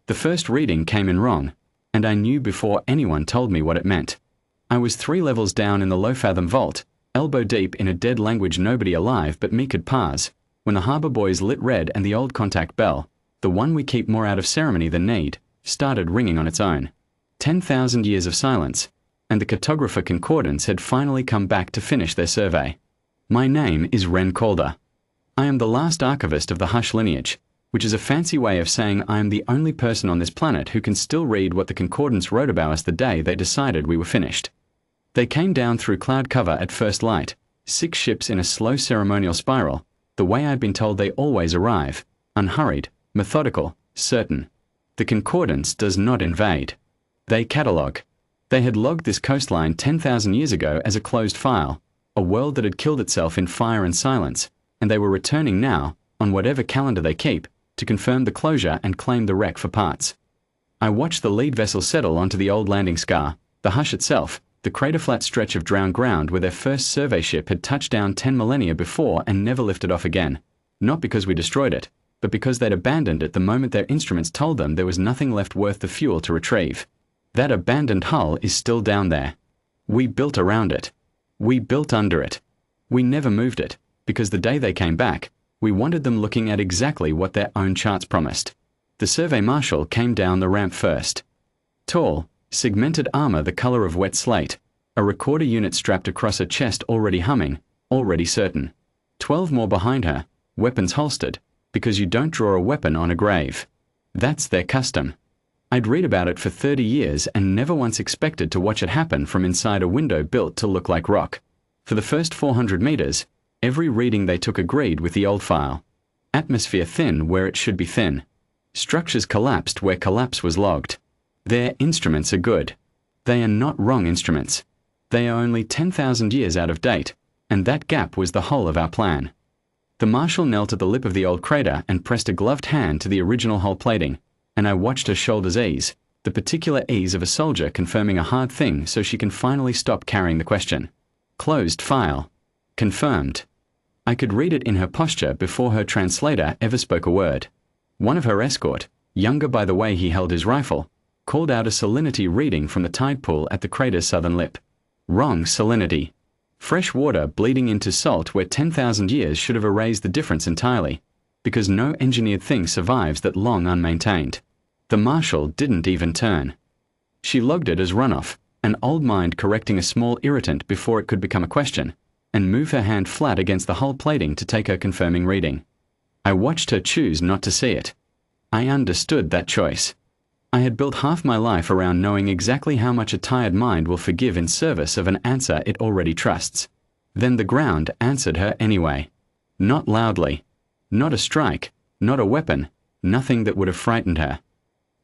The first reading came in wrong, and I knew before anyone told me what it meant. I was 3 levels down in the low-fathom vault, elbow deep in a dead language nobody alive but me could parse, when the harbour boys lit red and the old contact bell, the one we keep more out of ceremony than need, started ringing on its own. 10,000 years of silence, and the Cartographer concordance had finally come back to finish their survey. My name is Ren Calder. I am the last archivist of the Hush lineage, which is a fancy way of saying I am the only person on this planet who can still read what the concordance wrote about us the day they decided we were finished. They came down through cloud cover at first light, 6 ships in a slow ceremonial spiral, the way I'd been told they always arrive, unhurried, methodical, certain. The concordance does not invade. They catalogue. They had logged this coastline 10,000 years ago as a closed file, a world that had killed itself in fire and silence, and they were returning now, on whatever calendar they keep, to confirm the closure and claim the wreck for parts. I watched the lead vessel settle onto the old landing scar, the Hush itself, the crater-flat stretch of drowned ground where their first survey ship had touched down 10 millennia before and never lifted off again, not because we destroyed it, but because they'd abandoned it the moment their instruments told them there was nothing left worth the fuel to retrieve. That abandoned hull is still down there. We built around it. We built under it. We never moved it, because the day they came back, we wanted them looking at exactly what their own charts promised. The survey marshal came down the ramp first. Tall, segmented armor the color of wet slate, a recorder unit strapped across a chest already humming, already certain. 12 more behind her, weapons holstered, because you don't draw a weapon on a grave. That's their custom. I'd read about it for 30 years and never once expected to watch it happen from inside a window built to look like rock. For the first 400 meters, every reading they took agreed with the old file. Atmosphere thin where it should be thin. Structures collapsed where collapse was logged. Their instruments are good. They are not wrong instruments. They are only 10,000 years out of date, and that gap was the whole of our plan. The marshal knelt at the lip of the old crater and pressed a gloved hand to the original hull plating, and I watched her shoulders ease, the particular ease of a soldier confirming a hard thing so she can finally stop carrying the question. Closed file. Confirmed. I could read it in her posture before her translator ever spoke a word. One of her escort, younger by the way he held his rifle, called out a salinity reading from the tide pool at the crater's southern lip. Wrong salinity. Fresh water bleeding into salt where 10,000 years should have erased the difference entirely, because no engineered thing survives that long unmaintained. The marshal didn't even turn. She logged it as runoff, an old mind correcting a small irritant before it could become a question, and moved her hand flat against the hull plating to take her confirming reading. I watched her choose not to see it. I understood that choice. I had built half my life around knowing exactly how much a tired mind will forgive in service of an answer it already trusts. Then the ground answered her anyway. Not loudly. Not a strike. Not a weapon. Nothing that would have frightened her.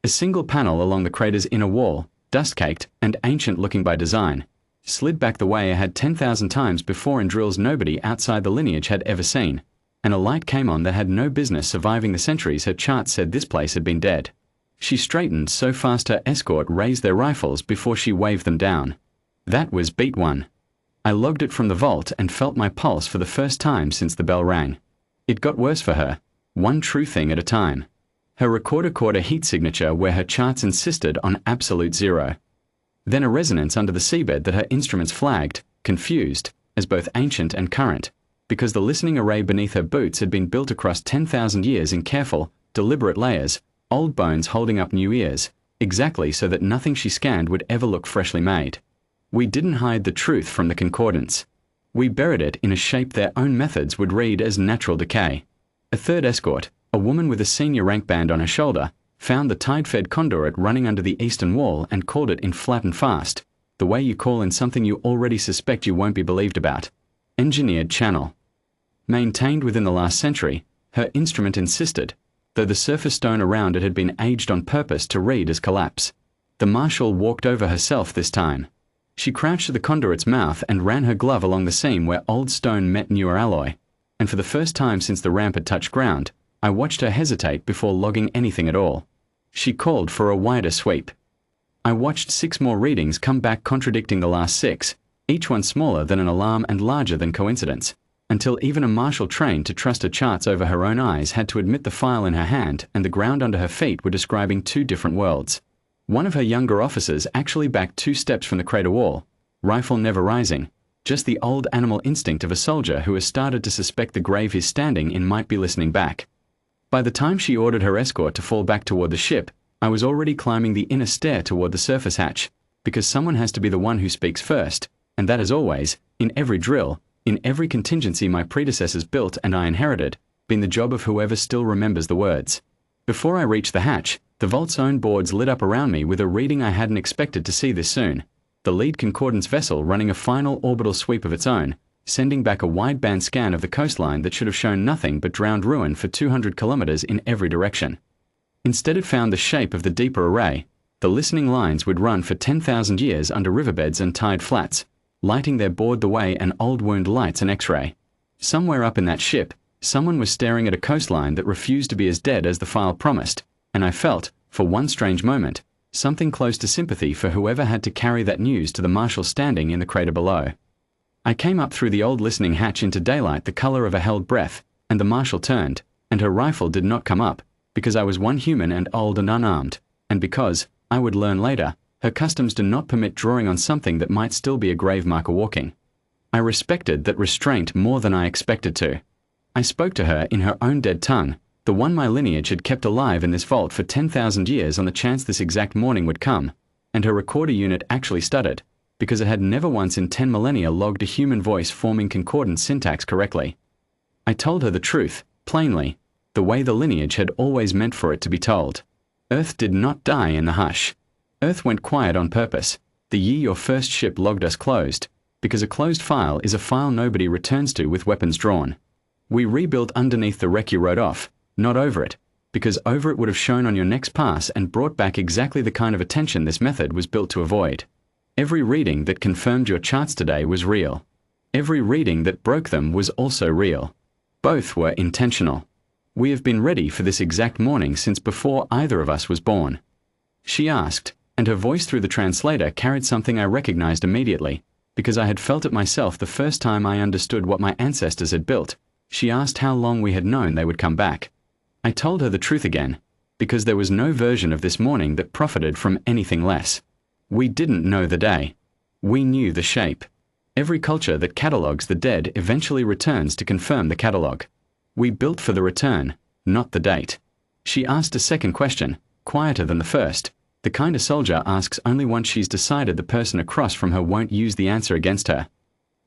A single panel along the crater's inner wall, dust-caked and ancient-looking by design, slid back the way I had 10,000 times before in drills nobody outside the lineage had ever seen, and a light came on that had no business surviving the centuries her charts said this place had been dead. She straightened so fast her escort raised their rifles before she waved them down. That was beat 1. I logged it from the vault and felt my pulse for the first time since the bell rang. It got worse for her, one true thing at a time. Her recorder caught a heat signature where her charts insisted on absolute 0. Then a resonance under the seabed that her instruments flagged, confused, as both ancient and current, because the listening array beneath her boots had been built across 10,000 years in careful, deliberate layers, old bones holding up new ears, exactly so that nothing she scanned would ever look freshly made. We didn't hide the truth from the concordance. We buried it in a shape their own methods would read as natural decay. A third escort, a woman with a senior rank band on her shoulder, found the tide-fed conduit running under the eastern wall and called it in flat and fast, the way you call in something you already suspect you won't be believed about. Engineered channel. Maintained within the last century, her instrument insisted, though the surface stone around it had been aged on purpose to read as collapse. The marshal walked over herself this time. She crouched to the conduit's mouth and ran her glove along the seam where old stone met newer alloy, and for the first time since the ramp had touched ground, I watched her hesitate before logging anything at all. She called for a wider sweep. I watched 6 more readings come back contradicting the last 6, each one smaller than an alarm and larger than coincidence, until even a marshal trained to trust her charts over her own eyes had to admit the file in her hand and the ground under her feet were describing two different worlds. One of her younger officers actually backed 2 steps from the crater wall, rifle never rising, just the old animal instinct of a soldier who has started to suspect the grave he's standing in might be listening back. By the time she ordered her escort to fall back toward the ship, I was already climbing the inner stair toward the surface hatch, because someone has to be the one who speaks first, and that has always, in every drill, in every contingency my predecessors built and I inherited, been the job of whoever still remembers the words. Before I reached the hatch, the vault's own boards lit up around me with a reading I hadn't expected to see this soon. The lead concordance vessel running a final orbital sweep of its own, sending back a wideband scan of the coastline that should have shown nothing but drowned ruin for 200 kilometers in every direction. Instead it found the shape of the deeper array. The listening lines would run for 10,000 years under riverbeds and tide flats, lighting their board the way and old wound lights an X-ray. Somewhere up in that ship, someone was staring at a coastline that refused to be as dead as the file promised, and I felt, for one strange moment, something close to sympathy for whoever had to carry that news to the marshal standing in the crater below. I came up through the old listening hatch into daylight the color of a held breath, and the marshal turned, and her rifle did not come up, because I was one human and old and unarmed, and because, I would learn later, her customs do not permit drawing on something that might still be a grave marker walking. I respected that restraint more than I expected to. I spoke to her in her own dead tongue, the one my lineage had kept alive in this vault for 10,000 years on the chance this exact morning would come, and her recorder unit actually stuttered, because it had never once in 10 millennia logged a human voice forming concordant syntax correctly. I told her the truth, plainly, the way the lineage had always meant for it to be told. Earth did not die in the hush. Earth went quiet on purpose, the year your first ship logged us closed, because a closed file is a file nobody returns to with weapons drawn. We rebuilt underneath the wreck you wrote off, not over it, because over it would have shown on your next pass and brought back exactly the kind of attention this method was built to avoid. Every reading that confirmed your charts today was real. Every reading that broke them was also real. Both were intentional. We have been ready for this exact morning since before either of us was born. She asked, and her voice through the translator carried something I recognized immediately, because I had felt it myself the first time I understood what my ancestors had built. She asked how long we had known they would come back. I told her the truth again, because there was no version of this morning that profited from anything less. We didn't know the day. We knew the shape. Every culture that catalogues the dead eventually returns to confirm the catalogue. We built for the return, not the date. She asked a second question, quieter than the first. The kind of soldier asks only once she's decided the person across from her won't use the answer against her.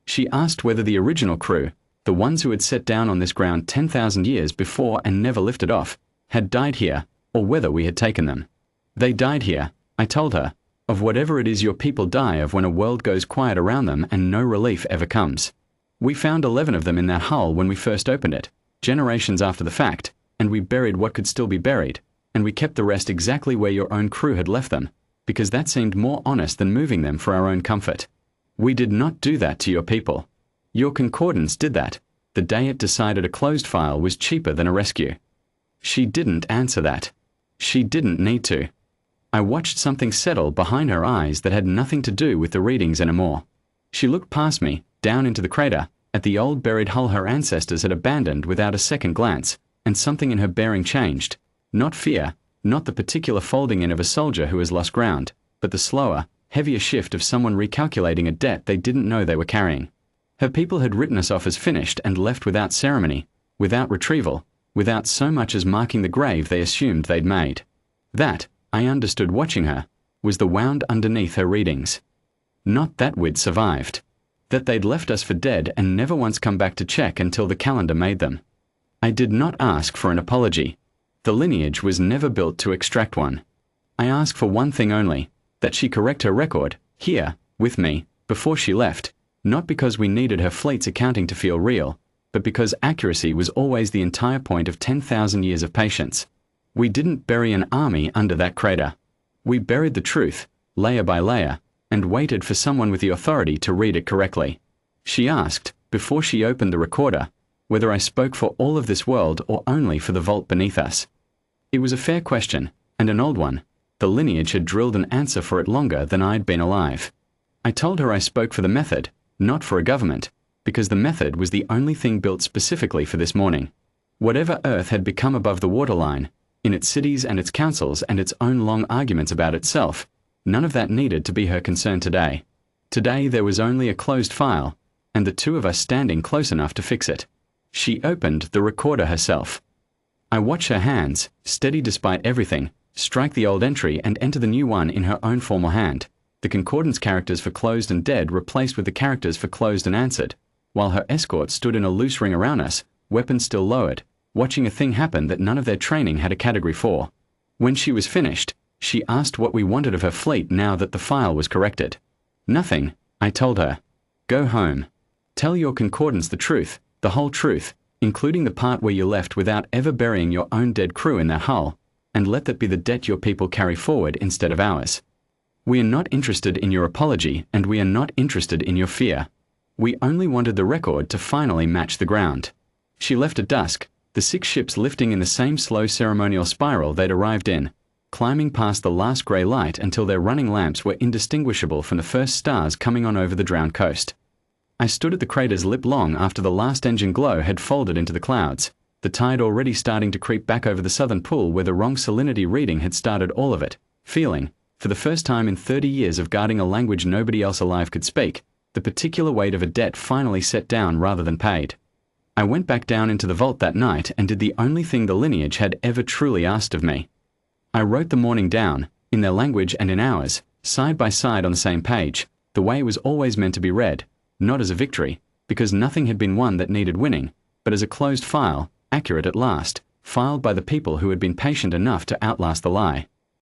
She asked whether the original crew, the ones who had set down on this ground 10,000 years before and never lifted off, had died here, or whether we had taken them. They died here, I told her, of whatever it is your people die of when a world goes quiet around them and no relief ever comes. We found 11 of them in that hull when we first opened it, generations after the fact, and we buried what could still be buried, and we kept the rest exactly where your own crew had left them, because that seemed more honest than moving them for our own comfort. We did not do that to your people. Your concordance did that, the day it decided a closed file was cheaper than a rescue. She didn't answer that. She didn't need to. I watched something settle behind her eyes that had nothing to do with the readings anymore. She looked past me, down into the crater, at the old buried hull her ancestors had abandoned without a second glance, and something in her bearing changed. Not fear, not the particular folding in of a soldier who has lost ground, but the slower, heavier shift of someone recalculating a debt they didn't know they were carrying. Her people had written us off as finished and left without ceremony, without retrieval, without so much as marking the grave they assumed they'd made. That, I understood watching her, was the wound underneath her readings. Not that we'd survived. That they'd left us for dead and never once come back to check until the calendar made them. I did not ask for an apology. The lineage was never built to extract one. I asked for one thing only, that she correct her record, here, with me, before she left, not because we needed her fleet's accounting to feel real, but because accuracy was always the entire point of 10,000 years of patience. We didn't bury an army under that crater. We buried the truth, layer by layer, and waited for someone with the authority to read it correctly. She asked, before she opened the recorder, whether I spoke for all of this world or only for the vault beneath us. It was a fair question, and an old one. The lineage had drilled an answer for it longer than I'd been alive. I told her I spoke for the method, not for a government, because the method was the only thing built specifically for this morning. Whatever Earth had become above the waterline, in its cities and its councils and its own long arguments about itself, none of that needed to be her concern today. Today there was only a closed file, and the two of us standing close enough to fix it. She opened the recorder herself. I watched her hands, steady despite everything, strike the old entry and enter the new one in her own formal hand, the concordance characters for closed and dead replaced with the characters for closed and answered, while her escorts stood in a loose ring around us, weapons still lowered, watching a thing happen that none of their training had a category for. When she was finished, she asked what we wanted of her fleet now that the file was corrected. Nothing, I told her. Go home. Tell your concordance the truth, the whole truth, including the part where you left without ever burying your own dead crew in their hull, and let that be the debt your people carry forward instead of ours. We are not interested in your apology, and we are not interested in your fear. We only wanted the record to finally match the ground. She left at dusk, the 6 ships lifting in the same slow ceremonial spiral they'd arrived in, climbing past the last grey light until their running lamps were indistinguishable from the first stars coming on over the drowned coast. I stood at the crater's lip long after the last engine glow had folded into the clouds, the tide already starting to creep back over the southern pool where the wrong salinity reading had started all of it, feeling, for the first time in 30 years of guarding a language nobody else alive could speak, the particular weight of a debt finally set down rather than paid. I went back down into the vault that night and did the only thing the lineage had ever truly asked of me. I wrote the morning down, in their language and in ours, side by side on the same page, the way it was always meant to be read, not as a victory, because nothing had been won that needed winning, but as a closed file, accurate at last, filed by the people who had been patient enough to outlast the lie.